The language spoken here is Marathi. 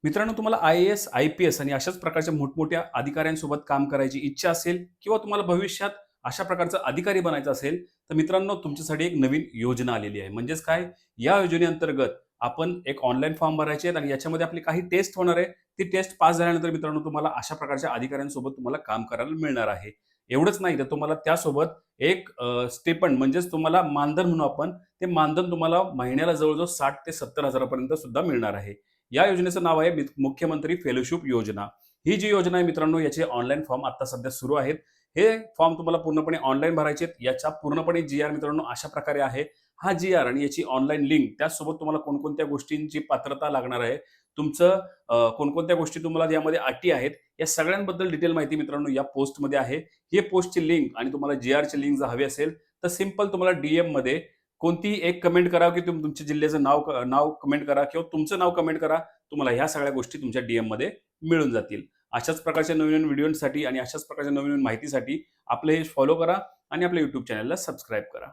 मित्रांनो, तुम्हाला IAS, IPS आणि अशाच प्रकारच्या मोठमोठ्या अधिकाऱ्यांसोबत काम करायची इच्छा असेल किंवा तुम्हाला भविष्यात अशा प्रकारचा अधिकारी बनायचं असेल, तर मित्रांनो तुमच्यासाठी एक नवीन योजना आलेली आहे. म्हणजेच काय? या योजनेअंतर्गत आपण एक ऑनलाईन फॉर्म भरायचे आहेत आणि याच्यामध्ये आपली काही टेस्ट होणार आहे. ती टेस्ट पास झाल्यानंतर मित्रांनो तुम्हाला अशा प्रकारच्या अधिकाऱ्यांसोबत तुम्हाला काम करायला मिळणार आहे. एवढंच नाही तर तुम्हाला त्यासोबत एक स्टिपेंड म्हणजेच तुम्हाला मानधन म्हणू आपण, ते मानधन तुम्हाला महिन्याला जवळ-जवळ 60,000 ते 70,000 पर्यंत सुद्धा मिळणार आहे. या योजनेचं नाव आहे मुख्यमंत्री फेलोशिप योजना. ही जी योजना आहे मित्रांनो, याचे ऑनलाईन फॉर्म आता सध्या सुरू आहेत. हे फॉर्म तुम्हाला पूर्णपणे ऑनलाईन भरायचे आहेत. याचा पूर्णपणे जी-आर मित्रांनो अशा प्रकारे आहे. हा जी-आर आणि याची ऑनलाईन लिंक त्याचसोबत तुम्हाला कोणकोणत्या गोष्टींची पात्रता लागणार आहे, तुमचं कोणकोणत्या गोष्टी तुम्हाला यामध्ये अटी आहेत, या सगळ्यांबद्दल डिटेल माहिती मित्रांनो या पोस्टमध्ये आहे. ही पोस्टची लिंक आणि तुम्हाला जी-आरची लिंक जर हवी असेल, तर सिंपल तुम्हाला डी-एममध्ये कोणतीही एक कमेंट करा, की तुमच्या जिल्ह्याचं नाव कमेंट करा किंवा तुमचं नाव कमेंट करा. तुम्हाला ह्या सगळ्या गोष्टी तुमच्या डी-एममध्ये मिळून जातील. अशाच प्रकारच्या नवीन-नवीन व्हिडिओसाठी आणि अशाच प्रकारच्या नवीन-नवीन माहितीसाठी आपलं हे फॉलो करा आणि आपल्या YouTube चॅनलला सबस्क्राईब करा.